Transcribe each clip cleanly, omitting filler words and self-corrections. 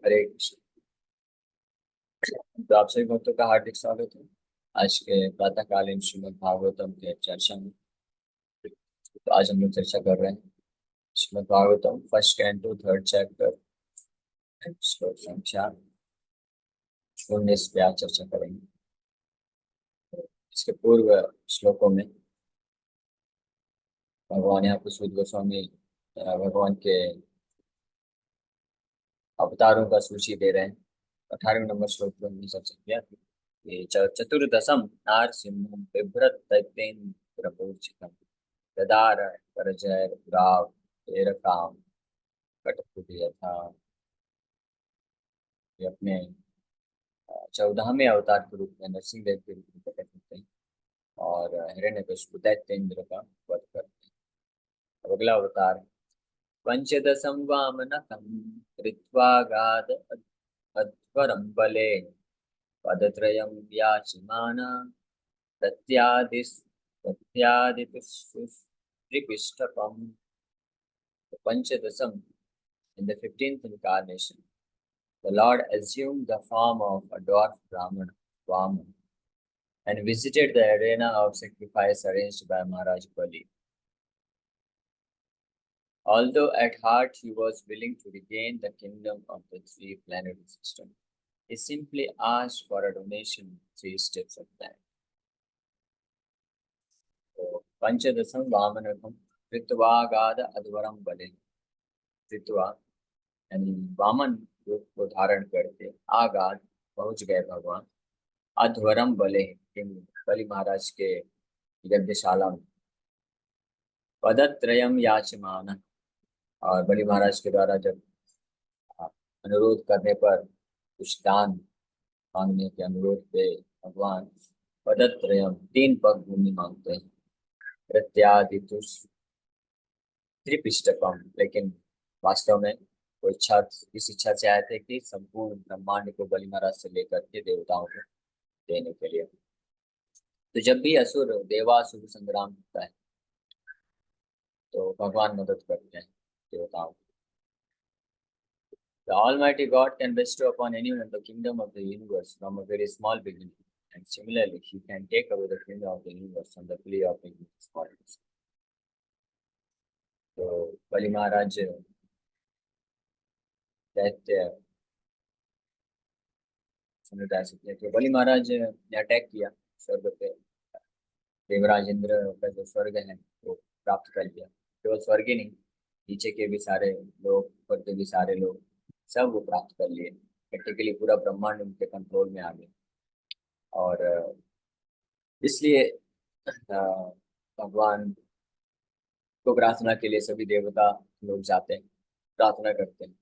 हरे कृष्ण। तो आप सभी भक्तों का हार्दिक स्वागत है आज के प्रातःकालीन श्रीमद् भागवतम के चर्चा में। तो आज हम लोग चर्चा कर रहे हैं Shrimad Bhagavatam first canto third chapter श्लोक संख्या 19 पे आज चर्चा करेंगे। इसके पूर्व श्लोकों में भगवान यहाँ पे सूत गोस्वामी भगवान के अवतारों का सूची दे रहे हैं। 18वें नंबर श्लोक में हमने चर्चा किया कि चतुर्दशम नारसिंहं बिभ्रत दैत्येन्द्र पूजितम् ददार करजैर राव तेर काम कटपुट यथा। ये अपने 14वें अवतार के रूप में नरसिंह देव के रूप में प्रकट होते हैं और हिरण्यकशिपु दैत्येंद्र का वध करते हैं। अब अगला अवतार पंचदशम वामनकं कृत्वा गाद अध्वरं बले पदत्रयं याचमान प्रत्यादिश प्रत्यादितुष्टृपिष्टकम्। Panchadasam, in the 15th incarnation, the Lord assumed the form of a dwarf Brahmana, Vaman, and visited the arena of sacrifice arranged by Maharaj Bali. Although at heart he was willing to regain the kingdom of the three planetary system, he simply asked for a donation 3 steps of land. So, Panchadasam Vamanakam Kritvagada Advaram Bale. Kritva यानी वामन रूप को धारण करके आगाध पहुंच गए भगवान अध्वरम बले बलि महाराज के यज्ञशाला में। पदत्रयम याचमान, और बलि महाराज के द्वारा जब अनुरोध करने पर कुछ दान मांगने के अनुरोध पे भगवान पदत्रयम 3 पग भूमि मांगते हैं। प्रत्यादि त्रिपिष्टकम, लेकिन वास्तव में वो इच्छा इस इच्छा से आए थे कि संपूर्ण ब्रह्मांड को बलि महाराज से लेकर के देवताओं को देने के लिए। तो जब भी असुर देवासुर संग्राम होता है तो भगवान मदद करते हैं देवताओं को। The Almighty God can bestow upon anyone the kingdom of the universe from a very small beginning, and similarly, He can take away the kingdom of the universe from the plea of a small person. तो बलि महाराज दैत्य समुदाय से थे, तो बलि महाराज ने attack किया स्वर्ग पे। देवराज इंद्र का जो स्वर्ग है वो प्राप्त कर लिया। केवल स्वर्ग ही नहीं, नीचे के भी सारे लोग, ऊपर के भी सारे लोग, सब वो प्राप्त कर लिए। प्रैक्टिकली पूरा ब्रह्मांड उनके कंट्रोल में आ गया। और इसलिए भगवान को प्रार्थना के लिए सभी देवता लोग जाते हैं, प्रार्थना करते हैं,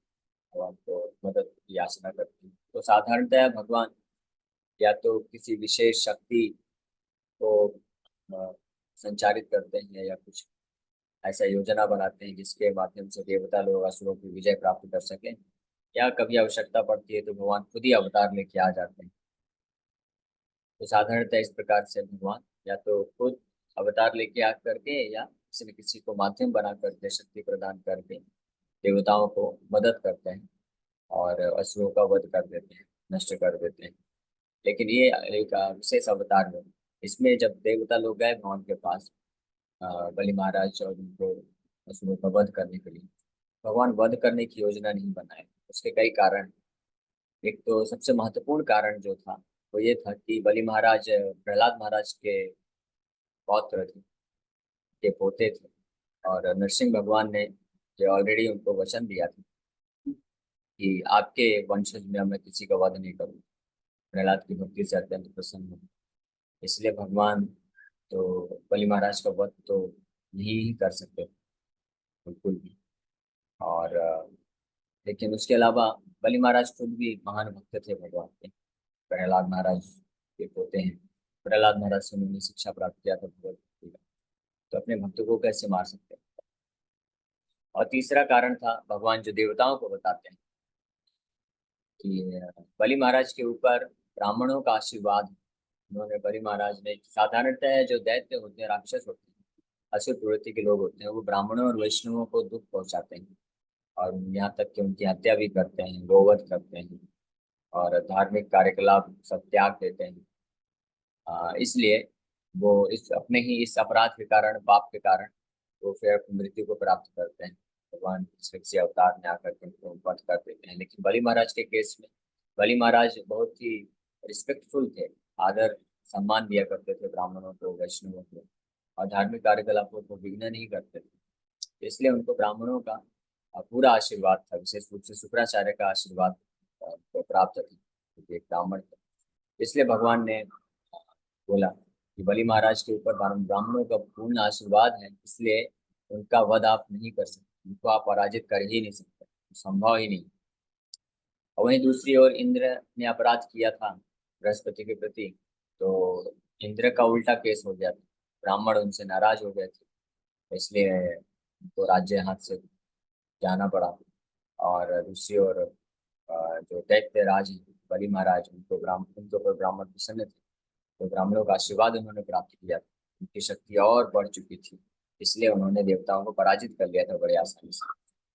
भगवान को मदद की याचना करते हैं। तो साधारणतः भगवान या तो किसी विशेष शक्ति को संचारित करते हैं या कुछ ऐसा योजना बनाते हैं जिसके माध्यम से देवता लोग असुरों की विजय प्राप्त कर सकें, या कभी आवश्यकता पड़ती है तो भगवान खुद ही अवतार लेके आ जाते हैं। तो साधारणतः इस प्रकार से भगवान या तो खुद अवतार लेके आ करके या किसी न किसी को माध्यम बना करके शक्ति प्रदान करके देवताओं को मदद करते हैं और असुरों का वध कर देते हैं, नष्ट कर देते हैं। लेकिन ये एक विशेष अवतार है। इसमें जब देवता लोग गए भगवान के पास बलि महाराज और उनको असुरों का वध करने के लिए, भगवान वध करने की योजना नहीं बनाए। उसके कई कारण, एक तो सबसे महत्वपूर्ण कारण जो था वो ये था कि बलि महाराज प्रहलाद महाराज के पौत्र थे, के पोते थे, और नरसिंह भगवान ने जो ऑलरेडी उनको वचन दिया था कि आपके वंशज में मैं किसी का वध नहीं करूँ। प्रहलाद की भक्ति से अत्यंत प्रसन्न हूँ, इसलिए भगवान तो बलि महाराज का वध तो नहीं ही कर सकते बिल्कुल भी। और लेकिन उसके अलावा बलि महाराज खुद भी महान भक्त थे भगवान के। प्रहलाद महाराज के पोते हैं। प्रहलाद महाराज से उन्होंने शिक्षा प्राप्त किया था भगवत गीता का। तो अपने भक्तों को कैसे मार सकते हैं। और तीसरा कारण था भगवान जो देवताओं को बताते हैं कि बलि महाराज के ऊपर ब्राह्मणों का आशीर्वाद है। उन्होंने बलि महाराज ने, साधारणतः जो दैत्य होते हैं, राक्षस होते हैं, असुर प्रवृत्ति के लोग होते हैं, वो ब्राह्मणों और वैष्णवों को दुख पहुंचाते हैं। और यहाँ तक कि उनकी हत्या भी करते हैं, गोवध करते हैं और धार्मिक कार्यकलाप सब त्याग देते हैं। इसलिए वो इस अपने ही इस अपराध के कारण, पाप के कारण वो फिर मृत्यु को प्राप्त करते हैं। भगवान कृष्ण किसी अवतार में आकर के उनको वध कर देते हैं। लेकिन बलि महाराज के केस में बलि महाराज बहुत ही रिस्पेक्टफुल थे, आदर सम्मान दिया करते थे ब्राह्मणों को, वैष्णवों को, और धार्मिक कार्यकलापों को विघ्न नहीं करते थे। इसलिए उनको ब्राह्मणों का पूरा आशीर्वाद था, विशेष रूप से शुक्राचार्य का आशीर्वाद को प्राप्त था, क्योंकि एक ब्राह्मण थे। इसलिए भगवान ने बोला कि बलि महाराज के ऊपर ब्राह्मणों का पूर्ण आशीर्वाद है, इसलिए उनका वध आप नहीं कर सकते, उनको आप पराजित कर ही नहीं सकते, संभव ही नहीं। और वहीं दूसरी ओर इंद्र ने अपराध किया था बृहस्पति के प्रति, तो इंद्र का उल्टा केस हो गया था, ब्राह्मण उनसे नाराज हो गए थे, इसलिए उनको राज्य हाथ से जाना पड़ा। और दूसरी ओर जो दैत्य राज हैं, बलि महाराज, उनके ऊपर ब्राह्मण प्रसन्न थे, तो ब्राह्मणों का आशीर्वाद उन्होंने प्राप्त किया था, उनकी शक्ति और बढ़ चुकी थी, इसलिए उन्होंने देवताओं को पराजित कर लिया था बड़े आसानी से।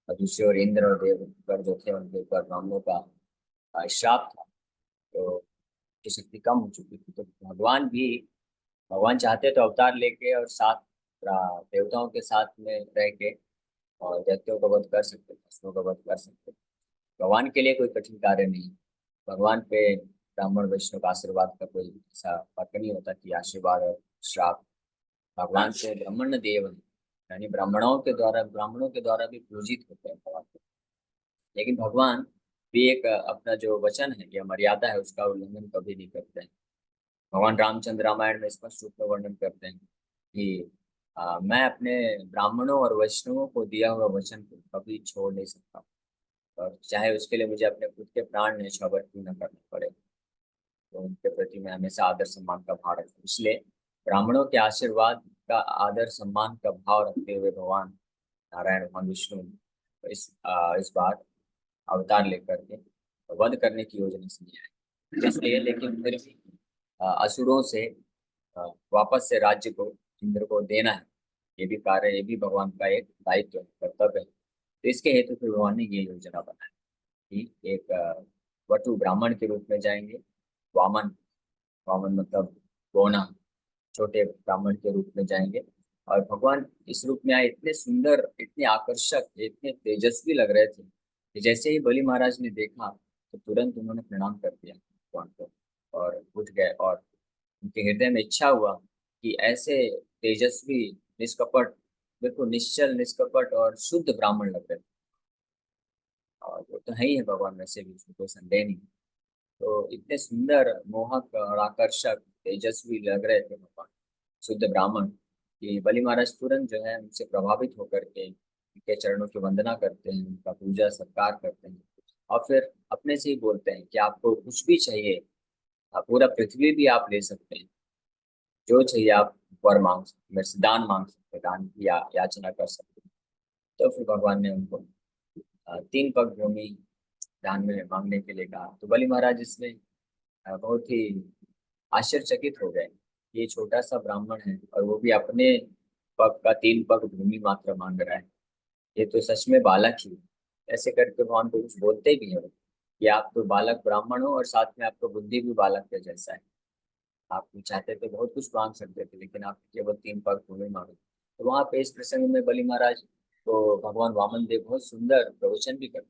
और दूसरी ओर इंद्र और देवगण जो थे, उनके ऊपर ब्राह्मणों का श्राप था, तो उनकी शक्ति कम हो चुकी थी। तो भगवान चाहते तो अवतार लेके और साथ देवताओं के साथ में रह के और दैत्यों का वध कर सकते, असुरों का वध कर सकते। भगवान के लिए कोई कठिन कार्य नहीं। भगवान पे ब्राह्मण वैष्णव का आशीर्वाद का कोई ऐसा फर्क नहीं होता कि आशीर्वाद और श्राप। भगवान से ब्राह्मण देव है, यानी ब्राह्मणों के द्वारा भी पूजित होते हैं भगवान को। लेकिन भगवान भी एक अपना जो वचन है या मर्यादा है, उसका उल्लंघन कभी नहीं करते हैं। भगवान रामचंद्र रामायण में स्पष्ट रूप में वर्णन करते हैं कि मैं अपने ब्राह्मणों और वैष्णवों को दिया हुआ वचन को कभी छोड़ नहीं सकता, और चाहे उसके लिए मुझे अपने खुद के प्राण न्यौछावर क्यों न करना पड़े, तो उनके प्रति मैं हमेशा आदर सम्मान का भाव रखूं। इसलिए ब्राह्मणों के आशीर्वाद का आदर सम्मान का भाव रखते हुए भगवान नारायण, भगवान विष्णु इस बार अवतार लेकर के वध करने की योजना से नहीं आए। इसलिए लेकिन फिर भी असुरों से वापस से राज्य को इंद्र को देना है, ये भी कार्य, ये भी भगवान का एक दायित्व है, कर्तव्य है। तो इसके हेतु फिर भगवान ने ये योजना बनाई कि एक वटु ब्राह्मण के रूप में जाएंगे, वामन, वामन मतलब गोना, छोटे ब्राह्मण के रूप में जाएंगे। और भगवान इस रूप में आए, इतने सुंदर, इतने आकर्षक, इतने तेजस्वी लग रहे थे कि जैसे ही बलि महाराज ने देखा तो तुरंत उन्होंने प्रणाम कर दिया भगवान को और उठ गए। और उनके हृदय में इच्छा हुआ कि ऐसे तेजस्वी, निष्कपट, बिल्कुल निश्चल, निष्कपट और शुद्ध ब्राह्मण लग रहे थे। और वो तो है ही है भगवान, वैसे भी उसमें कोई संदेह नहीं। तो इतने सुंदर, मोहक और आकर्षक, तेजस्वी लग रहे थे भगवान, शुद्ध ब्राह्मण, कि बलि महाराज तुरंत जो है उनसे प्रभावित होकर के उनके चरणों की वंदना करते हैं, उनका पूजा सत्कार करते हैं, और फिर अपने से ही बोलते हैं कि आपको कुछ भी चाहिए, आप पूरा पृथ्वी भी आप ले सकते हैं, जो चाहिए आप वर मांग सकते, मेरे से दान मांग सकते, दान की याचना कर सकते हैं। तो फिर भगवान ने उनको 3 पग भूमि दान में मांगने के लिए कहा। तो बलि महाराज इसमें बहुत ही आश्चर्यचकित हो गए। ये छोटा सा ब्राह्मण है और वो भी अपने पग का 3 पग भूमि मात्र मांग रहा है, ये तो सच में बालक ही है। ऐसे करके भगवान को कुछ बोलते भी है कि आप तो बालक ब्राह्मण हो और साथ में आपको बुद्धि भी बालक के जैसा है, आप चाहते तो बहुत कुछ मांग सकते थे, लेकिन आप केवल 3 पग भूमि मांगे। तो वहां पे इस प्रसंग में बलि महाराज को भगवान वामन देव बहुत सुंदर प्रवचन भी करते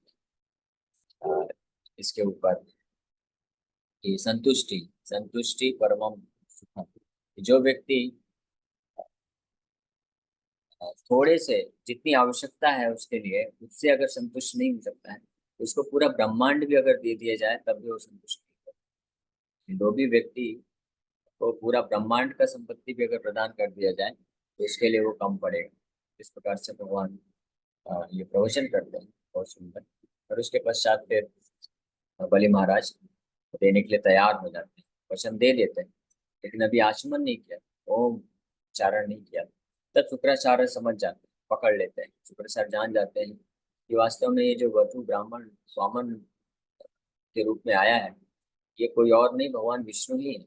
हैं इसके ऊपर कि संतुष्टि, संतुष्टि परमम सुखम। जो व्यक्ति थोड़े से, जितनी आवश्यकता है उसके लिए, उससे अगर संतुष्ट नहीं हो सकता है, तो उसको पूरा ब्रह्मांड भी अगर दे दिया जाए तब भी वो संतुष्ट नहीं होगा। जो भी व्यक्ति को पूरा ब्रह्मांड का संपत्ति भी अगर प्रदान कर दिया जाए तो उसके लिए वो कम पड़ेगा। इस प्रकार से भगवान ये प्रवचन करते हैं, बहुत सुंदर। और उसके पश्चात फिर बलि महाराज देने के लिए तैयार हो जाते हैं, वचन दे देते हैं, लेकिन अभी आचमन नहीं किया, ओम उच्चारण नहीं किया। तब शुक्राचार्य समझ जाते हैं, पकड़ लेते हैं, शुक्राचार्य जान जाते हैं कि वास्तव में ये जो वधु ब्राह्मण वामन के रूप में आया है, ये कोई और नहीं, भगवान विष्णु ही है।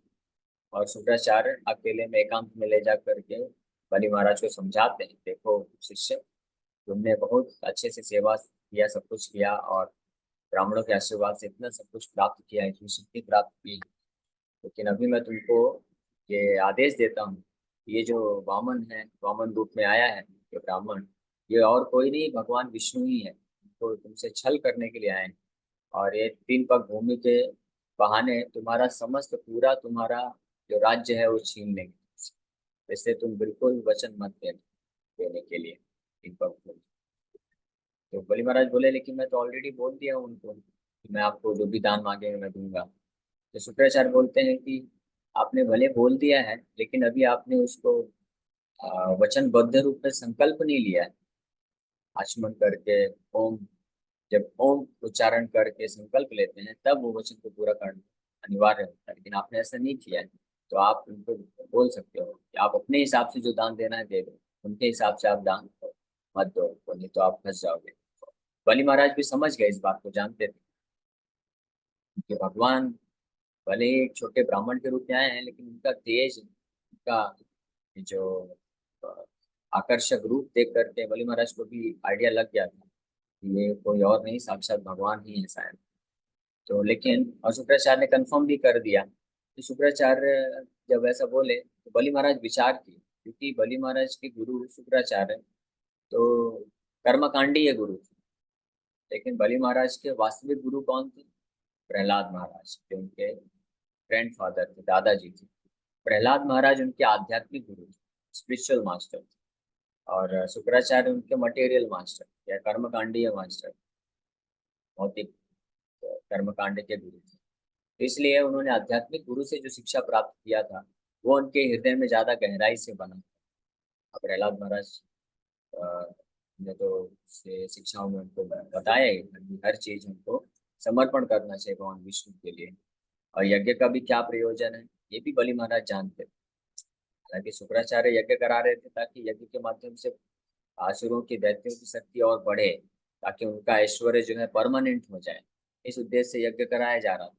और शुक्राचार्य अकेले में एकांत में ले जा करके बलि महाराज को समझाते हैं, देखो शिष्य, तुमने बहुत अच्छे से सेवा किया, सब कुछ किया और ब्राह्मणों के आशीर्वाद से इतना सब कुछ प्राप्त किया, इतनी शक्ति प्राप्त की। लेकिन अभी मैं तुमको ये आदेश देता हूँ, ये जो वामन है, वामन रूप में आया है ये ब्राह्मण, ये और कोई नहीं, भगवान विष्णु ही है। तो तुमसे छल करने के लिए आए हैं और ये 3 पग भूमि के बहाने तुम्हारा समस्त पूरा तुम्हारा जो राज्य है वो छीन लेंगे। इसलिए तुम बिल्कुल वचन मत देने के लिए 3 पग भूमि। तो बलि महाराज बोले, लेकिन मैं तो ऑलरेडी बोल दिया हूँ उनको कि मैं आपको जो भी दान मांगेंगे मैं दूंगा। तो शुक्राचार्य बोलते हैं कि आपने भले बोल दिया है, लेकिन अभी आपने उसको वचनबद्ध रूप में संकल्प नहीं लिया है। आचमन करके ओम, जब ओम उच्चारण करके संकल्प लेते हैं तब वो वचन को पूरा करना अनिवार्य होता है, लेकिन आपने ऐसा नहीं किया है। तो आप उनको बोल सकते हो कि आप अपने हिसाब से जो दान देना है दे दो, उनके हिसाब से आप दान मत दो, तो नहीं तो आप फंस जाओगे। बलि महाराज भी समझ गए, इस बात को जानते थे कि भगवान भले ही एक छोटे ब्राह्मण के रूप में आए हैं, लेकिन उनका तेज, उनका जो अ, आकर्षक रूप देख करके बलि महाराज को भी आइडिया लग गया था कि ये कोई और नहीं, साक्षात भगवान ही है शायद। तो लेकिन और शुक्राचार्य ने कंफर्म भी कर दिया। तो शुक्राचार्य जब ऐसा बोले तो बलि महाराज विचार किए, क्योंकि बलि महाराज के गुरु शुक्राचार्य तो कर्मकांडी है गुरु थे। लेकिन बलि महाराज के वास्तविक गुरु कौन थे? प्रहलाद महाराज, जो उनके ग्रैंडफादर थे, दादाजी थे। प्रहलाद महाराज उनके आध्यात्मिक गुरु थे, स्पिरिचुअल मास्टर थे। और शुक्राचार्य उनके मटेरियल मास्टर या कर्मकांडीय मास्टर, भौतिक कर्मकांड के गुरु थे। तो इसलिए उन्होंने आध्यात्मिक गुरु से जो शिक्षा प्राप्त किया था वो उनके हृदय में ज्यादा गहराई से बना। अब प्रहलाद महाराज ने तो से शिक्षाओं में उनको बताया ही कि हर चीज उनको समर्पण करना चाहिए भगवान विष्णु के लिए। और यज्ञ का भी क्या प्रयोजन है ये भी बलि महाराज जानते थे। हालांकि शुक्राचार्य यज्ञ करा रहे थे ताकि यज्ञ के माध्यम से आसुरों की, दैत्यों की शक्ति और बढ़े, ताकि उनका ऐश्वर्य जो है परमानेंट हो जाए। इस उद्देश्य से यज्ञ कराया जा रहा था।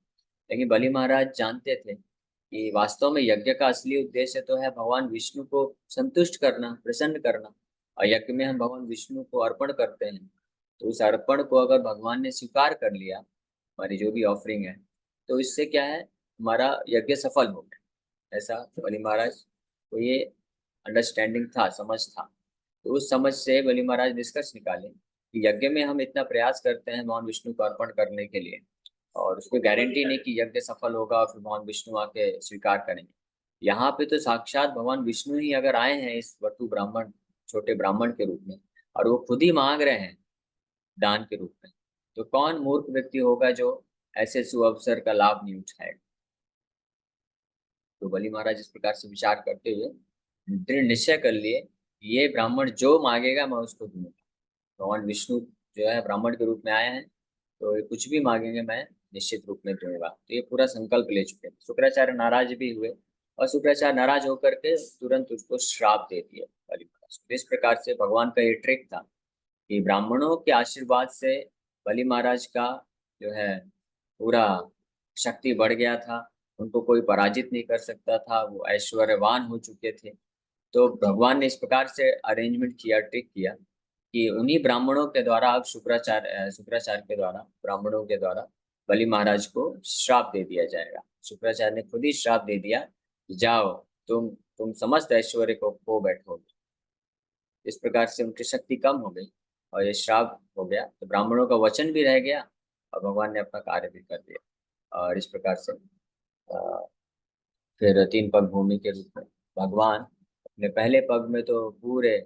लेकिन बलि महाराज जानते थे कि वास्तव में यज्ञ का असली उद्देश्य तो है भगवान विष्णु को संतुष्ट करना, प्रसन्न करना। और यज्ञ में हम भगवान विष्णु को अर्पण करते हैं, तो उस अर्पण को अगर भगवान ने स्वीकार कर लिया, हमारी जो भी ऑफरिंग है, तो इससे क्या है, हमारा यज्ञ सफल हो गया। ऐसा बलि महाराज को ये अंडरस्टैंडिंग था, समझ था। तो उस समझ से बलि महाराज निष्कर्ष निकाले कि यज्ञ में हम इतना प्रयास करते हैं भगवान विष्णु को अर्पण करने के लिए, और उसको गारंटी नहीं कि यज्ञ सफल होगा और फिर भगवान विष्णु आके स्वीकार करेंगे। यहाँ पे तो साक्षात भगवान विष्णु ही अगर आए हैं इस वटु ब्राह्मण, छोटे ब्राह्मण के रूप में, और वो खुद ही मांग रहे हैं दान के रूप में, तो कौन मूर्ख व्यक्ति होगा जो ऐसे सुअवसर का लाभ नहीं उठाएगा। तो बलि महाराज इस प्रकार से विचार करते हुए दृढ़ निश्चय कर लिए कि ये ब्राह्मण जो मांगेगा मैं उसको दूंगा। भगवान विष्णु जो है ब्राह्मण के रूप में आए हैं, तो ये कुछ भी मांगेंगे मैं निश्चित रूप में दूंगा। तो ये पूरा संकल्प ले चुके हैं। शुक्राचार्य नाराज भी हुए और शुक्राचार्य नाराज होकर के तुरंत उसको श्राप दे दिया बलि महाराज को। इस प्रकार से भगवान का ये ट्रिक था कि ब्राह्मणों के आशीर्वाद से बलि महाराज का जो है पूरा शक्ति बढ़ गया था। उनको कोई पराजित नहीं कर सकता था, वो ऐश्वर्यवान हो चुके थे। तो भगवान ने इस प्रकार से अरेंजमेंट किया, ट्रिक किया कि उन्हीं ब्राह्मणों के द्वारा अब शुक्राचार्य के द्वारा, ब्राह्मणों के द्वारा बलि महाराज को श्राप दे दिया जाएगा। शुक्राचार्य ने खुद ही श्राप दे दिया कि जाओ, तुम समस्त ऐश्वर्य को खो बैठोगे। इस प्रकार से उनकी शक्ति कम हो गई और ये श्राप हो गया। तो ब्राह्मणों का वचन भी रह गया और भगवान ने अपना कार्य भी कर दिया। और इस प्रकार से फिर 3 पग भूमि के रूप में भगवान अपने पहले पग में तो पूरे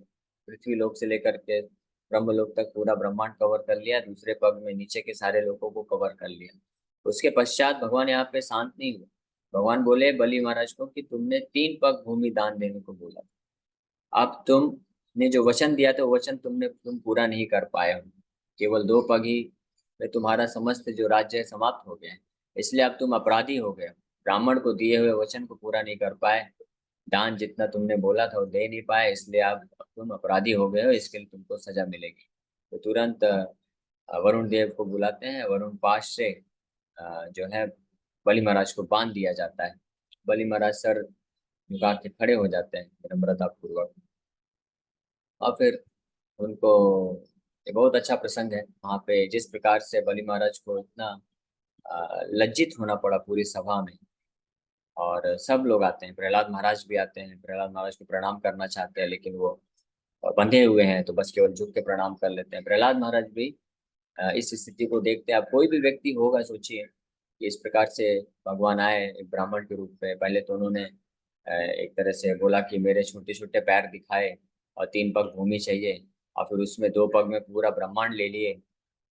पृथ्वी लोक से लेकर के ब्रह्मलोक तक पूरा ब्रह्मांड कवर कर लिया, दूसरे पग में नीचे के सारे लोगों को कवर कर लिया। उसके पश्चात भगवान यहाँ पे शांत नहीं हुए। भगवान बोले बलि महाराज को कि तुमने 3 पग भूमि दान देने को बोला, अब तुमने जो वचन दिया था वो वचन तुम पूरा नहीं कर पाए हो। केवल 2 पग ही में तुम्हारा समस्त जो राज्य है समाप्त हो गया है। इसलिए अब तुम अपराधी हो गए हो। ब्राह्मण को दिए हुए वचन को पूरा नहीं कर पाए, दान जितना तुमने बोला था वो दे नहीं पाए, इसलिए अब तुम अपराधी हो गए हो, इसके लिए तुमको सजा मिलेगी। तो तुरंत वरुण देव को बुलाते हैं। वरुण पाश से जो है बलि महाराज को बांध दिया जाता है। बलि महाराज सर झुका के खड़े हो जाते हैं विनम्रता पूर्वक, और फिर उनको ये बहुत अच्छा प्रसंग है। वहाँ पे जिस प्रकार से बलि महाराज को इतना लज्जित होना पड़ा पूरी सभा में, और सब लोग आते हैं, प्रहलाद महाराज भी आते हैं, प्रहलाद महाराज को प्रणाम करना चाहते हैं, लेकिन वो बंधे हुए हैं तो बस केवल झुक के प्रणाम कर लेते हैं। प्रहलाद महाराज भी इस स्थिति को देखते हैं। अब कोई भी व्यक्ति होगा, सोचिए कि इस प्रकार से भगवान आए एक ब्राह्मण के रूप में। पहले तो उन्होंने एक तरह से बोला कि मेरे छोटे छोटे पैर दिखाए और 3 पग भूमि चाहिए, और फिर उसमें 2 पग में पूरा ब्रह्मांड ले लिए।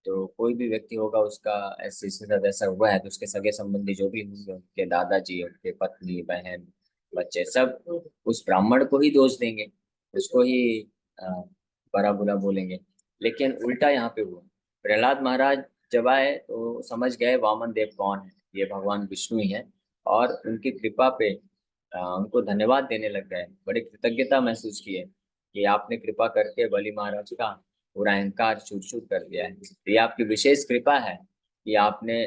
तो कोई भी व्यक्ति होगा उसका ऐसे इसके साथ ऐसा हुआ है तो उसके सगे संबंधी जो भी होंगे, उनके दादाजी, उनके पत्नी, बहन, बच्चे, सब उस ब्राह्मण को ही दोष देंगे, उसको ही अ, बड़ा बुरा बोलेंगे। लेकिन उल्टा यहाँ पे हुआ। प्रहलाद महाराज जब आए तो समझ गए वामन देव कौन है, ये भगवान विष्णु ही है, और उनकी कृपा पे उनको धन्यवाद देने लग गए, बड़ी कृतज्ञता महसूस किए कि आपने कृपा करके बलि महाराज का पूरा अहंकार चूर चूर कर दिया है। तो ये आपकी विशेष कृपा है कि आपने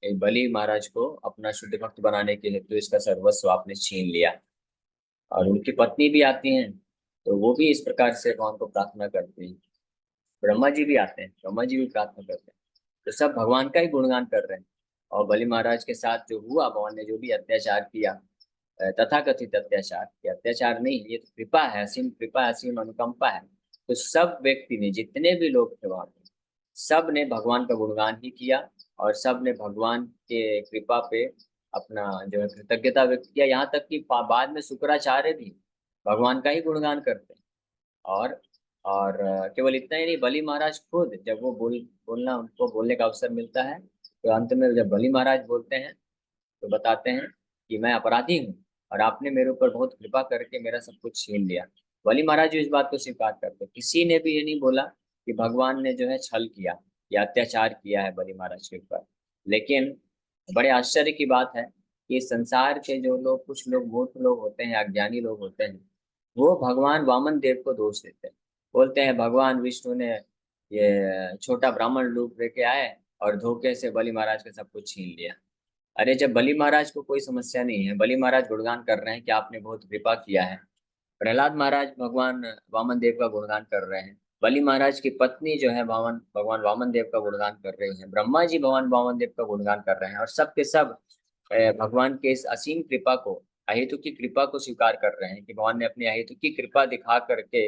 एक बलि महाराज को अपना शुद्ध भक्त बनाने के हेतु इसका सर्वस्व आपने छीन लिया। और उनकी पत्नी भी आती हैं, तो वो भी इस प्रकार से भगवान को प्रार्थना करती हैं। ब्रह्मा जी भी आते हैं, ब्रह्मा जी भी प्रार्थना करते हैं। तो सब भगवान का ही गुणगान कर रहे हैं। और बलि महाराज के साथ जो हुआ, भगवान ने जो भी अत्याचार किया, तथाकथित अत्याचार, ये अत्याचार नहीं, ये तो कृपा है, असीम कृपा है, असीम अनुकंपा है। तो सब व्यक्ति ने, जितने भी लोग थे वहां पे, सब ने भगवान का गुणगान ही किया, और सब ने भगवान के कृपा पे अपना जो है कृतज्ञता व्यक्त किया। यहाँ तक कि बाद में शुक्राचार्य भी भगवान का ही गुणगान करते हैं। और केवल इतना ही नहीं, बलि महाराज खुद जब वो बोलना, उनको बोलने का अवसर मिलता है, तो अंत में जब बलि महाराज बोलते हैं तो बताते हैं कि मैं अपराधी हूँ और आपने मेरे ऊपर बहुत कृपा करके मेरा सब कुछ छीन लिया। बलि महाराज जो इस बात को स्वीकार करते, किसी ने भी ये नहीं बोला कि भगवान ने जो है छल किया या अत्याचार किया है बलि महाराज के ऊपर। लेकिन बड़े आश्चर्य की बात है कि संसार के जो लोग, कुछ लोग मूर्ख लोग होते हैं, अज्ञानी लोग होते हैं, वो भगवान वामन देव को दोष देते हैं। बोलते हैं भगवान विष्णु ने ये छोटा ब्राह्मण रूप लेके आए और धोखे से बलि महाराज का सब कुछ छीन लिया। अरे जब बलि महाराज को कोई समस्या नहीं है, बलि महाराज गुणगान कर रहे हैं कि आपने बहुत कृपा किया है। प्रहलाद महाराज भगवान वामन देव का गुणगान कर रहे हैं। बलि महाराज की पत्नी जो है भगवान वामन देव का गुणगान कर रही है। ब्रह्मा जी भगवान वामन देव का गुणगान कर रहे हैं, और सब के सब भगवान के इस असीम कृपा को, अहेतु की कृपा को स्वीकार कर रहे हैं कि भगवान ने अपनी अहेतु की कृपा दिखा करके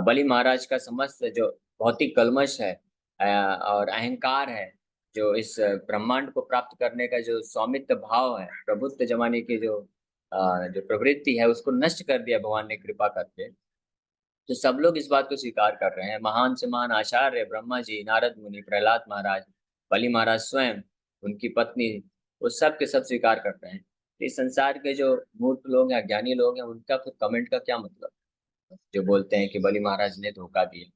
बलि महाराज का समस्त जो भौतिक कल्मश है और अहंकार है, जो इस ब्रह्मांड को प्राप्त करने का जो स्वामित्व भाव है, प्रभुत्व जमाने की जो प्रवृत्ति है, उसको नष्ट कर दिया भगवान ने कृपा करके। तो सब लोग इस बात को स्वीकार कर रहे हैं। महान से महान आचार्य ब्रह्मा जी, नारद मुनि, प्रहलाद महाराज, बलि महाराज स्वयं, उनकी पत्नी, वो सब के सब स्वीकार कर रहे हैं। तो इस संसार के जो मूर्ख लोग हैं, ज्ञानी लोग हैं, उनका फिर कमेंट का क्या मतलब, जो बोलते हैं कि बलि महाराज ने धोखा दिया,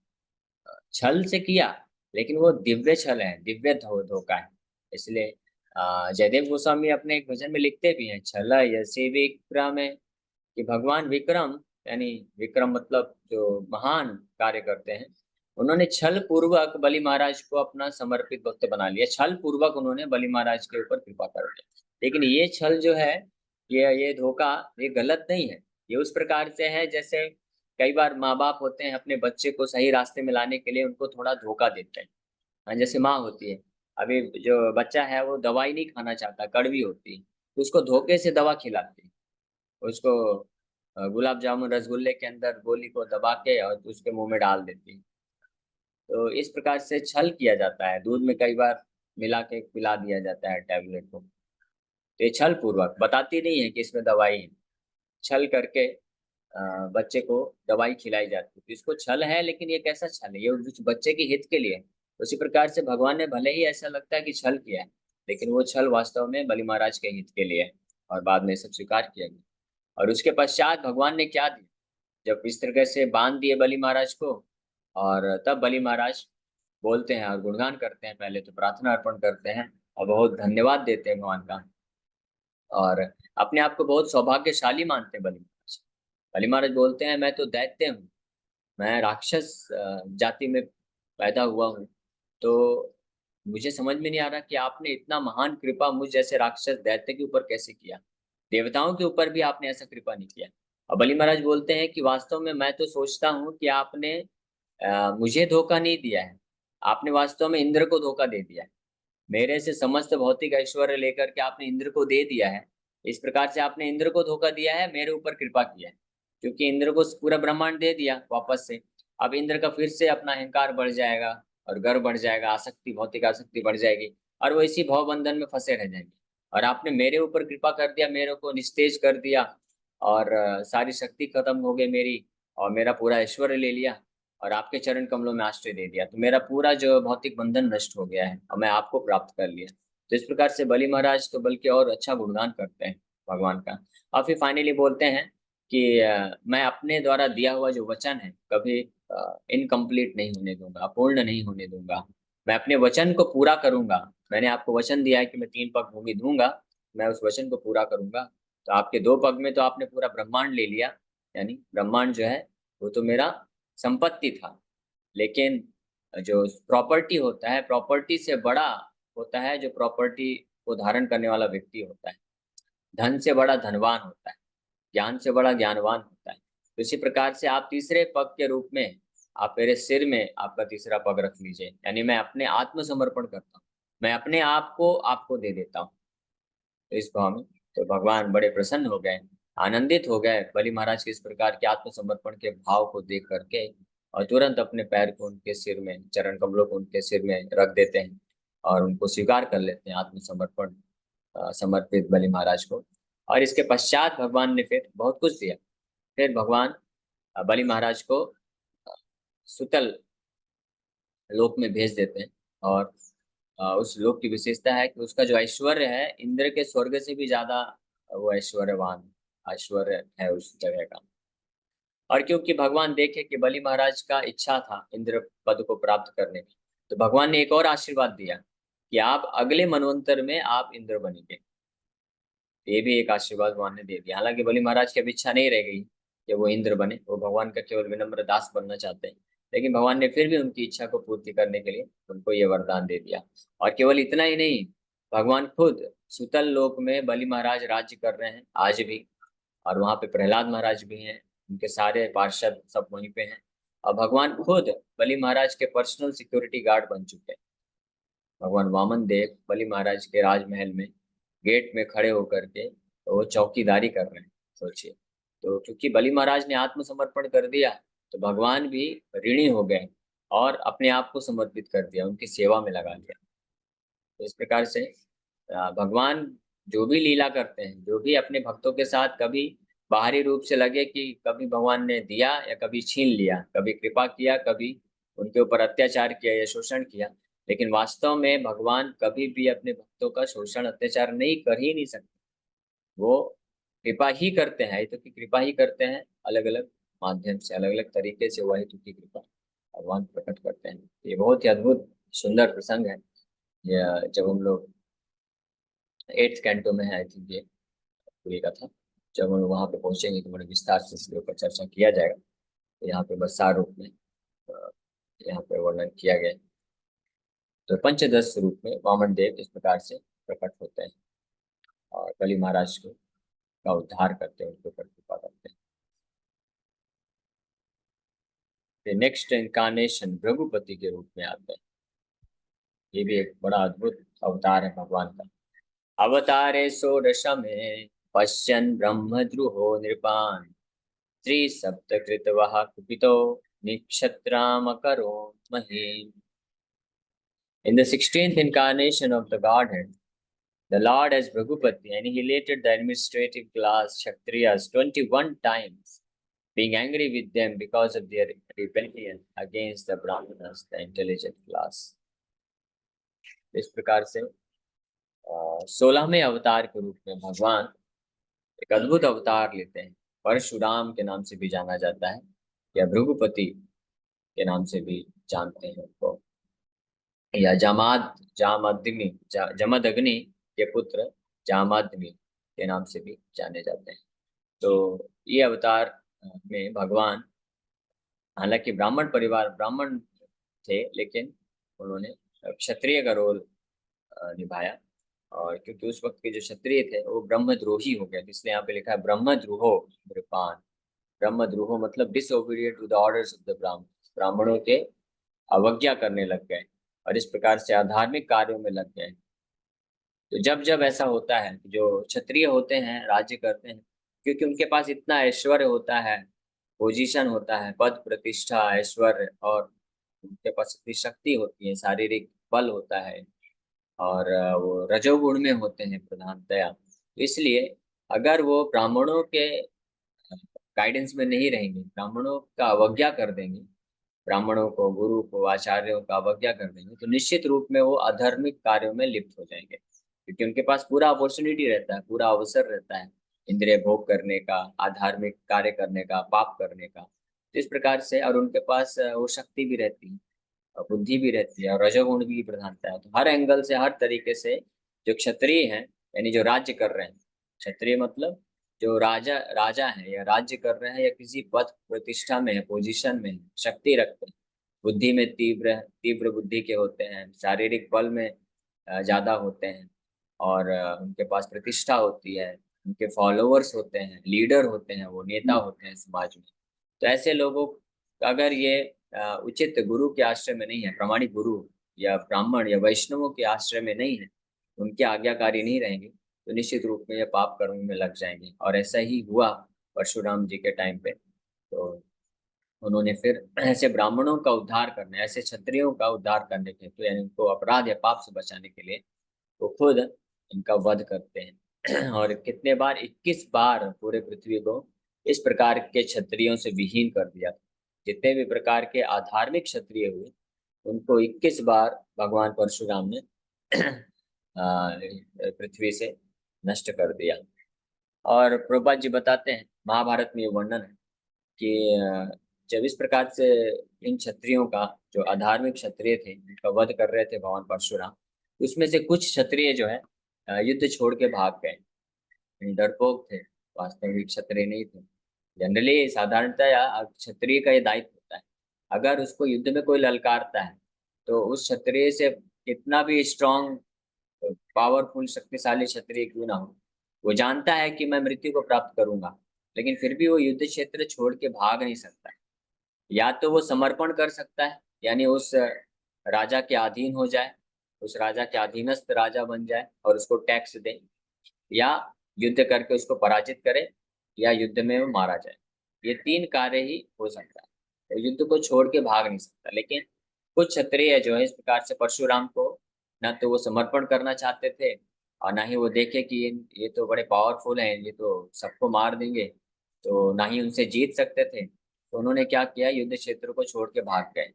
छल से किया, लेकिन वो दिव्य छल है, दिव्य धोखा है। इसलिए जयदेव गोस्वामी अपने एक भजन में लिखते भी हैं, छल यसे विक्रम है, कि भगवान विक्रम, यानी विक्रम मतलब जो महान कार्य करते हैं, उन्होंने छल पूर्वक बलि महाराज को अपना समर्पित भक्त बना लिया। छल पूर्वक उन्होंने बलि महाराज के ऊपर कृपा कर दिया। लेकिन ये छल जो है, ये धोखा, ये गलत नहीं है। ये उस प्रकार से है जैसे कई बार माँ बाप होते हैं, अपने बच्चे को सही रास्ते में लाने के लिए उनको थोड़ा धोखा देते हैं। हाँ, जैसे माँ होती है, अभी जो बच्चा है वो दवाई नहीं खाना चाहता, कड़वी होती है, तो उसको धोखे से दवा खिलाती है। उसको गुलाब जामुन रसगुल्ले के अंदर गोली को दबा के और उसके मुंह में डाल देती है। तो इस प्रकार से छल किया जाता है, दूध में कई बार मिला के पिला दिया जाता है टैबलेट को। तो ये छल पूर्वक, बताती नहीं है कि इसमें दवाई है, छल करके बच्चे को दवाई खिलाई जाती है। तो इसको छल है, लेकिन ये कैसा छल है, ये उस बच्चे के हित के लिए है। उसी प्रकार से भगवान ने भले ही ऐसा लगता है कि छल किया है, लेकिन वो छल वास्तव में बलि महाराज के हित के लिए है, और बाद में सब स्वीकार किया गया। और उसके पश्चात भगवान ने क्या दिया, जब इस तरह से बांध दिए बलि महाराज को, और तब बलि महाराज बोलते हैं और गुणगान करते हैं। पहले तो प्रार्थना अर्पण करते हैं और बहुत धन्यवाद देते हैं भगवान का, और अपने आप को बहुत सौभाग्यशाली मानते हैं बलि महाराज। बलि महाराज बोलते हैं मैं तो दैत्य हूँ, मैं राक्षस जाति में पैदा हुआ हूँ, तो मुझे समझ में नहीं आ रहा कि आपने इतना महान कृपा मुझ जैसे राक्षस दैत्य के ऊपर कैसे किया। देवताओं के ऊपर भी आपने ऐसा कृपा नहीं किया। और बलि महाराज बोलते हैं कि वास्तव में मैं तो सोचता हूँ कि आपने मुझे धोखा नहीं दिया है, आपने वास्तव में इंद्र को धोखा दे दिया है। मेरे से समस्त भौतिक ऐश्वर्य लेकर के आपने इंद्र को दे दिया है। इस प्रकार से आपने इंद्र को धोखा दिया है, मेरे ऊपर कृपा किया है, क्योंकि इंद्र को पूरा ब्रह्मांड दे दिया वापस से। अब इंद्र का फिर से अपना अहंकार बढ़ जाएगा और गर्व बढ़ जाएगा, आसक्ति, भौतिक आसक्ति बढ़ जाएगी, और वो इसी भव बंधन में फंसे रह जाएंगे। और आपने मेरे ऊपर कृपा कर दिया, मेरे को निस्तेज कर दिया, और सारी शक्ति खत्म हो गई मेरी, और मेरा पूरा ऐश्वर्य ले लिया, और आपके चरण कमलों में आश्रय दे दिया, तो मेरा पूरा जो भौतिक बंधन नष्ट हो गया है और मैं आपको प्राप्त कर लिया। तो इस प्रकार से बलि महाराज तो बल्कि और अच्छा गुणगान करते हैं भगवान का। और फिर फाइनली बोलते हैं कि मैं अपने द्वारा दिया हुआ जो वचन है कभी इनकम्प्लीट नहीं होने दूंगा, अपूर्ण नहीं होने दूंगा। मैं अपने वचन को पूरा करूंगा। मैंने आपको वचन दिया है कि मैं 3 पग भूमि दूंगा, मैं उस वचन को पूरा करूंगा। तो आपके 2 पग में तो आपने पूरा ब्रह्मांड ले लिया, यानी ब्रह्मांड जो है वो तो मेरा संपत्ति था, लेकिन जो प्रॉपर्टी होता है, प्रॉपर्टी से बड़ा होता है जो प्रॉपर्टी को धारण करने वाला व्यक्ति होता है। धन से बड़ा धनवान होता है, ज्ञान से बड़ा ज्ञानवान होता है। तो इसी प्रकार से आप तीसरे पग के रूप में आप मेरे सिर में आपका तीसरा पग रख लीजिए, यानी मैं अपने आत्मसमर्पण करता हूँ, मैं अपने आप को आपको दे देता हूँ। तो इस भाव में तो भगवान बड़े प्रसन्न हो गए, आनंदित हो गए बलि महाराज के इस प्रकार के आत्मसमर्पण के भाव को देख करके, और तुरंत अपने पैर को उनके सिर में, चरण कमलों को उनके सिर में रख देते हैं और उनको स्वीकार कर लेते हैं आत्मसमर्पण समर्पित बलि महाराज को। और इसके पश्चात भगवान ने फिर बहुत कुछ दिया। फिर भगवान बलि महाराज को सुतल लोक में भेज देते हैं, और उस लोक की विशेषता है कि उसका जो ऐश्वर्य है इंद्र के स्वर्ग से भी ज्यादा वो ऐश्वर्यवान ऐश्वर्य है उस जगह का। और क्योंकि भगवान देखे कि बलि महाराज का इच्छा था इंद्र पद को प्राप्त करने की, तो भगवान ने एक और आशीर्वाद दिया कि आप अगले मनवंतर में आप इंद्र बनेंगे। ये भी एक आशीर्वाद भगवान ने दे दिया। हालांकि बलि महाराज की अब इच्छा नहीं रह गई कि वो इंद्र बने, वो भगवान का केवल विनम्र दास बनना चाहते हैं, लेकिन भगवान ने फिर भी उनकी इच्छा को पूर्ति करने के लिए उनको ये वरदान दे दिया। और केवल इतना ही नहीं, भगवान खुद सुतल लोक में बलि महाराज राज्य कर रहे हैं आज भी, और वहां पे प्रहलाद महाराज भी हैं, उनके सारे पार्षद सब वहीं पे हैं, और भगवान खुद बलि महाराज के पर्सनल सिक्योरिटी गार्ड बन चुके हैं। भगवान वामन देव बलि महाराज के राजमहल में गेट में खड़े होकर के तो वो चौकीदारी कर रहे हैं, सोचिए। तो क्योंकि बलि महाराज ने आत्मसमर्पण कर दिया, तो भगवान भी ऋणी हो गए और अपने आप को समर्पित कर दिया, उनकी सेवा में लगा दिया। तो इस प्रकार से भगवान जो भी लीला करते हैं, जो भी अपने भक्तों के साथ, कभी बाहरी रूप से लगे कि कभी भगवान ने दिया या कभी छीन लिया, कभी कृपा किया, कभी उनके ऊपर अत्याचार किया या शोषण किया, लेकिन वास्तव में भगवान कभी भी अपने भक्तों का शोषण अत्याचार नहीं कर ही नहीं सकते। वो कृपा ही करते हैं, तो की कृपा ही करते हैं, अलग अलग माध्यम से, अलग अलग तरीके से वही तो की कृपा भगवान प्रकट करते हैं। ये बहुत ही अद्भुत सुंदर प्रसंग है। जब हम लोग 8th कैंटो में है आई थिंक ये पूरी कथा, जब हम वहाँ पे पहुंचेंगे तो बड़े विस्तार से इसके ऊपर चर्चा किया जाएगा। तो यहाँ पे बस सार रूप में अ, यहाँ पे वर्णन किया गया है। तो पंचदश रूप में वामन देव इस प्रकार से प्रकट होते हैं और बलि महाराज को का उद्धार करते हैं, उनके ऊपर कृपा करते हैं। फिर नेक्स्ट इनकारनेशन भृगुपति के रूप में आते हैं। ये भी एक बड़ा अद्भुत अवतार है भगवान का। अवतारे षोडश में पश्यन् ब्रह्मद्रुहो नृपान् त्रिसप्तकृतवः कुपितो निक्षत्रामकरो महीम्। In the 16th incarnation of the Godhead, the Lord as Bhragupati annihilated the administrative class Kshatriyas 21 times, being angry with them because of their rebellion against the Brahmanas, the intelligent class. इस प्रकार से 16वें अवतार के रूप में भगवान एक अद्भुत अवतार लेते हैं। परशुराम के नाम से भी जाना जाता है, या भृगुपति के नाम से भी जानते हैं उनको, या जमदग्नि के पुत्र जामादग्नि के नाम से भी जाने जाते हैं। तो ये अवतार में भगवान, हालांकि ब्राह्मण परिवार, ब्राह्मण थे, लेकिन उन्होंने क्षत्रिय का रोल निभाया। और क्योंकि उस वक्त के जो क्षत्रिय थे वो ब्रह्मद्रोही हो गए, इसलिए यहाँ पे लिखा है ब्रह्मद्रोहो नृपान। ब्रह्मद्रोहो मतलब disobedient to the orders of the Brahmin, ब्राह्मणों के अवज्ञा करने लग गए और इस प्रकार से अधार्मिक कार्यों में लग गए। तो जब जब ऐसा होता है, जो क्षत्रिय होते हैं राज्य करते हैं, क्योंकि उनके पास इतना ऐश्वर्य होता है, पोजीशन होता है, पद प्रतिष्ठा ऐश्वर्य, और उनके पास इतनी शक्ति होती है, शारीरिक बल होता है, और वो रजोगुण में होते हैं प्रधानतया। तो इसलिए अगर वो ब्राह्मणों के गाइडेंस में नहीं रहेंगे, ब्राह्मणों का अवज्ञा कर देंगे, ब्राह्मणों को, गुरु को, आचार्यों का अवज्ञा कर देंगे, तो निश्चित रूप में वो अधार्मिक कार्यों में लिप्त हो जाएंगे, क्योंकि उनके पास पूरा अपॉर्चुनिटी रहता है, पूरा अवसर रहता है इंद्रिय भोग करने का, अधार्मिक कार्य करने का, पाप करने का। तो इस प्रकार से, और उनके पास वो शक्ति भी रहती है और बुद्धि भी रहती है और रजोगुण भी प्रधानता है। तो हर एंगल से, हर तरीके से जो क्षत्रिय हैं, यानी जो राज्य कर रहे हैं, क्षत्रिय मतलब जो राजा राजा है या राज्य कर रहे हैं या किसी पद प्रतिष्ठा में है, पोजीशन में है, शक्ति रखते हैं, बुद्धि में तीव्र तीव्र बुद्धि के होते हैं, शारीरिक बल में ज्यादा होते हैं, और उनके पास प्रतिष्ठा होती है, उनके फॉलोअर्स होते हैं, लीडर होते हैं, वो नेता होते हैं समाज में। तो ऐसे लोगों, अगर ये उचित गुरु के आश्रय में नहीं है, प्रामाणिक गुरु या ब्राह्मण या वैष्णवों के आश्रय में नहीं है, उनके आज्ञाकारी नहीं रहेंगे, तो निश्चित रूप में ये पाप कर्म में लग जाएंगे। और ऐसा ही हुआ परशुराम जी के टाइम पे। तो उन्होंने फिर ऐसे ब्राह्मणों का उद्धार करने, ऐसे क्षत्रियों का उद्धार करने के, तो यानी उनको अपराध या पाप से बचाने के लिए वो खुद इनका वध करते हैं। और कितने बार, 21 बार पूरे पृथ्वी को इस प्रकार के क्षत्रियों से विहीन कर दिया। जितने भी प्रकार के अधार्मिक क्षत्रिय हुए, उनको 21 बार भगवान परशुराम ने पृथ्वी से नष्ट कर दिया। और प्रभुपाद जी बताते हैं, महाभारत में ये वर्णन है कि जब इस प्रकार से इन क्षत्रियों का, जो अधार्मिक क्षत्रिय थे, उनका वध कर रहे थे भगवान परशुराम, उसमें से कुछ क्षत्रिय जो है युद्ध छोड़ के भाग गए। डरपोक थे, वास्तविक क्षत्रिय नहीं थे। जनरली साधारणतः क्षत्रिय का ये दायित्व होता है, अगर उसको युद्ध में कोई ललकारता है, तो उस क्षत्रिय से कितना भी स्ट्रांग, पावरफुल, शक्तिशाली क्षत्रिय क्यों ना हो, वो जानता है कि मैं मृत्यु को प्राप्त करूंगा, लेकिन फिर भी वो युद्ध क्षेत्र छोड़ के भाग नहीं सकता। या तो वो समर्पण कर सकता है, यानी उस राजा के अधीन हो जाए, उस राजा के अधीनस्थ राजा बन जाए और उसको टैक्स दे, या युद्ध करके उसको पराजित करे, या युद्ध में वो मारा जाए। ये तीन कार्य ही हो सकता है, तो युद्ध को छोड़ के भाग नहीं सकता। लेकिन कुछ क्षत्रिय जो है, इस प्रकार से परशुराम को ना तो वो समर्पण करना चाहते थे, और ना ही वो देखे कि ये तो बड़े पावरफुल हैं, ये तो सबको मार देंगे, तो ना ही उनसे जीत सकते थे। तो उन्होंने क्या किया, युद्ध क्षेत्र को छोड़ के भाग गए,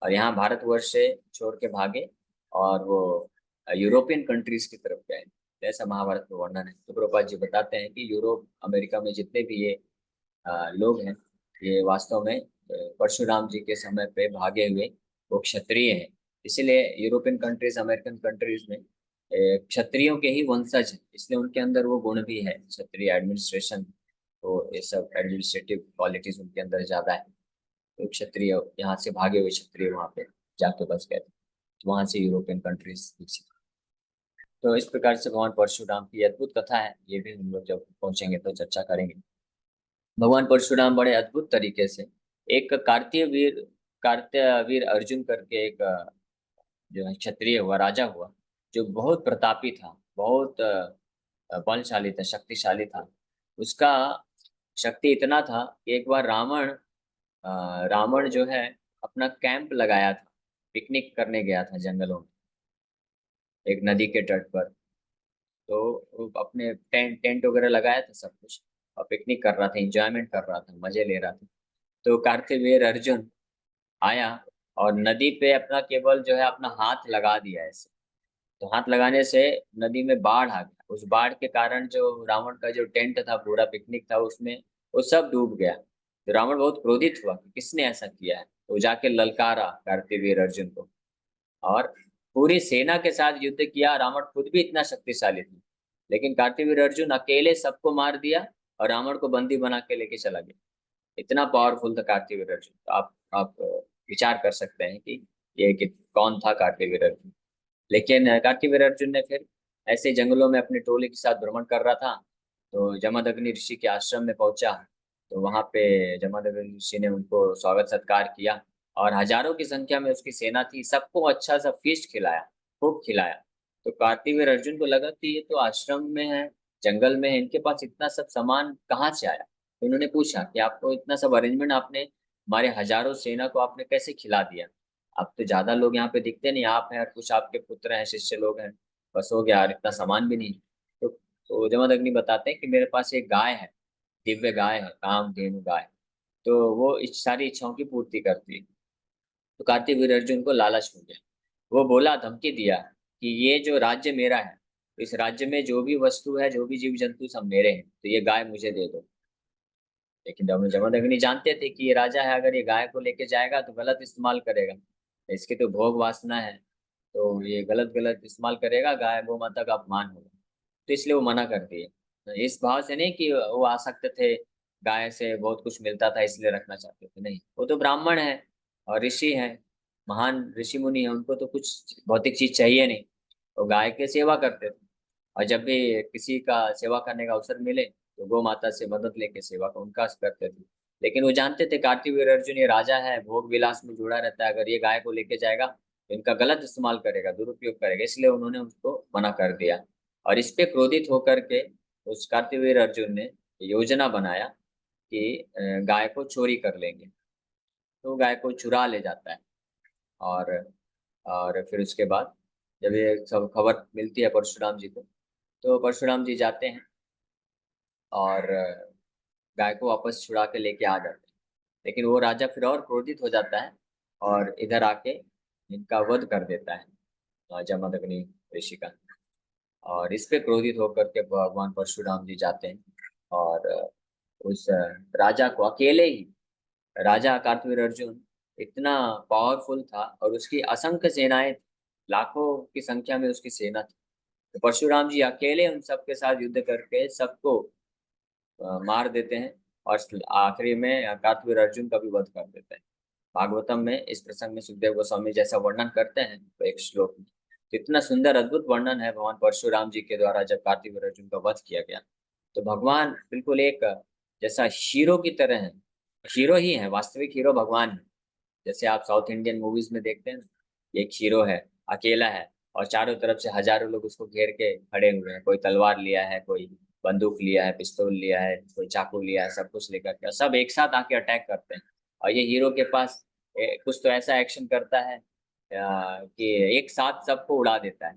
और यहाँ भारतवर्ष से छोड़ के भागे, और वो यूरोपियन कंट्रीज की तरफ गए। ऐसा महाभारत में वर्णन है। तो प्रभुपाद जी बताते हैं कि यूरोप, अमेरिका में जितने भी ये लोग हैं, ये वास्तव में परशुराम जी के समय पे भागे हुए वो क्षत्रिय हैं। इसीलिए यूरोपियन कंट्रीज, अमेरिकन कंट्रीज में क्षत्रियों के ही वंशज हैं, इसलिए उनके अंदर वो गुण भी है, क्षत्रिय एडमिनिस्ट्रेशन, तो ये सब एडमिनिस्ट्रेटिव क्वालिटीज उनके अंदर ज्यादा है। तो क्षत्रिय, यहाँ से भागे हुए क्षत्रिय वहाँ पे जाके बस गए थे, तो वहां से यूरोपियन कंट्रीज विकसित। तो इस प्रकार से भगवान परशुराम की अद्भुत कथा है, ये भी हम लोग जब पहुंचेंगे तो चर्चा करेंगे। भगवान परशुराम बड़े अद्भुत तरीके से, एक कार्त्य वीर अर्जुन करके एक जो है क्षत्रिय हुआ, राजा हुआ, जो बहुत प्रतापी था, बहुत बलशाली था, शक्तिशाली था। उसका शक्ति इतना था कि एक बार रावण जो है अपना कैंप लगाया था, पिकनिक करने गया था जंगलों में, एक नदी के तट पर। तो वो अपने टेंट टेंट वगैरह लगाया था सब कुछ, और पिकनिक कर रहा था, एंजॉयमेंट कर रहा था, मजे ले रहा था। तो कार्तिवीर अर्जुन आया और नदी पे अपना केवल जो है अपना हाथ लगा दिया ऐसे। तो हाथ लगाने से नदी में बाढ़ आ गया। उस बाढ़ के कारण जो रावण का जो टेंट था, पूरा पिकनिक था, उसमें वो सब डूब गया। तो रावण बहुत क्रोधित हुआ कि किसने ऐसा किया है, तो जाके ललकारा कार्तिवीर अर्जुन को, और पूरी सेना के साथ युद्ध किया। रावण खुद भी इतना शक्तिशाली था, लेकिन कार्तिवीर अर्जुन अकेले सबको मार दिया और रावण को बंदी बना के लेके चला गया। इतना पावरफुल था कार्तिवीर अर्जुन। तो आप विचार कर सकते हैं कि ये कि कौन था कार्तिवीर अर्जुन। लेकिन कार्तिवीर अर्जुन ने फिर ऐसे जंगलों में अपनी टोली के साथ भ्रमण कर रहा था, तो जमदग्नि ऋषि के आश्रम में पहुंचा। तो वहां पे जमदग्नि ऋषि ने उनको स्वागत सत्कार किया, और हजारों की संख्या में उसकी सेना थी, सबको अच्छा सा फीस्ट खिलाया, खूब खिलाया। तो कार्तिवीर अर्जुन को लगा कि ये तो आश्रम में है, जंगल में है, इनके पास इतना सब सामान कहाँ से आया। तो उन्होंने पूछा कि आपको इतना सब अरेंजमेंट आपने, हमारे हजारों सेना को आपने कैसे खिला दिया। अब तो ज्यादा लोग यहाँ पे दिखते नहीं, आप हैं और कुछ आपके पुत्र हैं, शिष्य लोग हैं, बस हो गया, और इतना सामान भी नहीं। तो जमदग्नि बताते हैं कि मेरे पास एक गाय है, दिव्य गाय है, कामधेनु गाय, तो वो इस सारी इच्छाओं की पूर्ति करती है। तो कार्तिवीर अर्जुन को लालच हो गया, वो बोला, धमकी दिया कि ये जो राज्य मेरा है, इस राज्य में जो भी वस्तु है, जो भी जीव जंतु, सब मेरे हैं, तो ये गाय मुझे दे दो। लेकिन जमदग्नि जानते थे कि ये राजा है, अगर ये गाय को लेके जाएगा तो गलत इस्तेमाल करेगा, इसके तो भोग वासना है, तो ये गलत गलत इस्तेमाल करेगा, गाय गौ माता का अपमान होगा। तो इसलिए वो मना कर दिए। तो इस भाव से नहीं कि वो आसक्त थे, गाय से बहुत कुछ मिलता था इसलिए रखना चाहते थे, नहीं, वो तो ब्राह्मण है और ऋषि है, महान ऋषि मुनि है, उनको तो कुछ भौतिक चीज चाहिए नहीं, वो गाय के सेवा करते थे। और जब भी किसी का सेवा करने का अवसर मिले तो गौ माता से मदद लेके सेवा का उनका करते थे। लेकिन वो जानते थे कार्तिवीर अर्जुन ये राजा है, भोग विलास में जुड़ा रहता है, अगर ये गाय को लेके जाएगा तो इनका गलत इस्तेमाल करेगा, दुरुपयोग करेगा, इसलिए उन्होंने उसको मना कर दिया। और इस पे क्रोधित होकर के उस कार्तिवीर अर्जुन ने योजना बनाया कि गाय को चोरी कर लेंगे। तो गाय को चुरा ले जाता है। और और फिर उसके बाद जब ये सब खबर मिलती है परशुराम जी को, तो परशुराम जी जाते हैं और गाय को वापस छुड़ा के लेके आ जाते हैं। लेकिन वो राजा फिर और क्रोधित हो जाता है और इधर आके इनका वध कर देता है, जमदग्नि ऋषि का। और इस पे क्रोधित होकर के भगवान परशुराम जी जाते हैं और उस राजा को अकेले ही, राजा कार्तवीर अर्जुन इतना पावरफुल था और उसकी असंख्य सेनाएं, लाखों की संख्या में उसकी सेना थी, तो परशुराम जी अकेले उन सबके साथ युद्ध करके सबको मार देते हैं और आखिरी में कार्तवीर अर्जुन का भी वध कर देते हैं। भागवतम में इस प्रसंग में सुखदेव गोस्वामी जैसा वर्णन करते हैं तो एक श्लोक में, तो इतना सुंदर अद्भुत वर्णन है भगवान परशुराम जी के द्वारा जब कार्तिक अर्जुन का वध किया गया। तो भगवान बिल्कुल एक जैसा हीरो की तरह है, हीरो ही है, वास्तविक हीरो भगवान है। जैसे आप साउथ इंडियन मूवीज में देखते हैं ना, एक हीरो है, अकेला है, और चारों तरफ से हजारों लोग उसको घेर के खड़े हुए हैं, कोई तलवार लिया है, कोई बंदूक लिया है, पिस्तौल लिया है, कोई चाकू लिया है, सब कुछ लेकर के सब एक साथ आके अटैक करते हैं। और ये हीरो के पास कुछ तो ऐसा एक्शन करता है कि एक साथ सबको उड़ा देता है।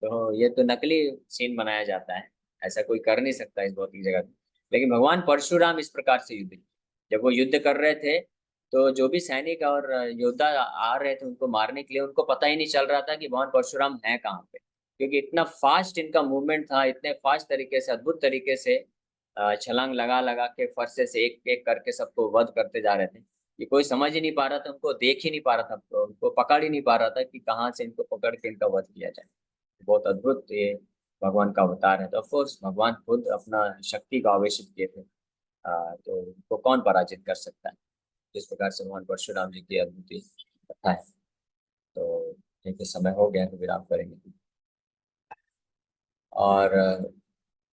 तो ये तो नकली सीन बनाया जाता है, ऐसा कोई कर नहीं सकता इस भौतिक जगत में। लेकिन भगवान परशुराम इस प्रकार से युद्ध किए। जब वो युद्ध कर रहे थे तो जो भी सैनिक और योद्धा आ रहे थे उनको मारने के लिए, उनको पता ही नहीं चल रहा था कि भगवान परशुराम है कहाँ पे, क्योंकि इतना फास्ट इनका मूवमेंट था, इतने फास्ट तरीके से, अद्भुत तरीके से छलांग लगा लगा के फरसे से एक एक करके सबको वध करते जा रहे थे। ये कोई समझ ही नहीं पा रहा था, उनको देख ही नहीं पा रहा था, तो उनको पकड़ ही नहीं पा रहा था कि कहाँ से इनको पकड़ के इनका वध किया जाए। बहुत अद्भुत ये भगवान का अवतार है। तो ऑफकोर्स भगवान खुद अपना शक्ति का आवेशित किए थे, तो उनको कौन पराजित कर सकता है। जिस प्रकार से भगवान परशुराम जी की अद्भुत कथा है। तो ठीक है, समय हो गया तो विराम करेंगे। और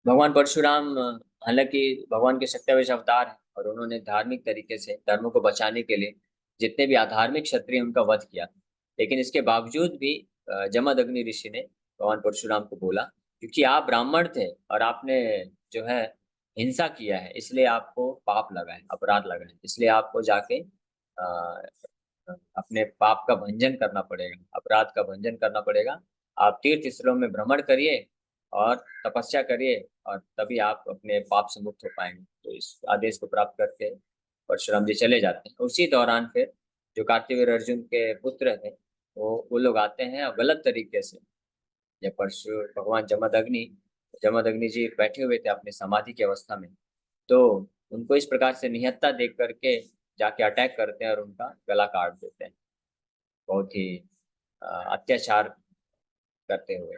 भगवान परशुराम हालांकि भगवान के सत्यावेश अवतार हैं और उन्होंने धार्मिक तरीके से धर्म को बचाने के लिए जितने भी अधार्मिक क्षत्रिय उनका वध किया। लेकिन इसके बावजूद भी जमदग्नि ऋषि ने भगवान परशुराम को बोला, क्योंकि आप ब्राह्मण थे और आपने जो है हिंसा किया है, इसलिए आपको पाप लगा है, अपराध लगा है, इसलिए आपको जाके अपने पाप का भंजन करना पड़ेगा, अपराध का भंजन करना पड़ेगा। आप तीर्थ स्थलों में भ्रमण करिए और तपस्या करिए, और तभी आप अपने पाप से मुक्त हो पाएंगे। तो इस आदेश को प्राप्त करके परशुराम जी चले जाते हैं। उसी दौरान फिर जो कार्तिवीर अर्जुन के पुत्र थे वो लोग आते हैं और गलत तरीके से, जब परशु भगवान जमदग्नि जी बैठे हुए थे अपने समाधि की अवस्था में, तो उनको इस प्रकार से निहत्था देख करके जाके अटैक करते हैं और उनका गला काट देते हैं, बहुत ही अत्याचार करते हुए।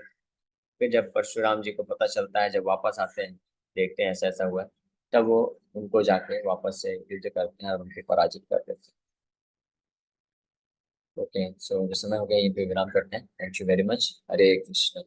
फिर जब परशुराम जी को पता चलता है, जब वापस आते हैं, देखते हैं ऐसा ऐसा हुआ है, तब वो उनको जाके वापस से युद्ध करते हैं और उनको पराजित कर देते हैं। ओके, सो जो समय हो गया यहीं पे विराम करते हैं। Thank you very much. Hare Krishna.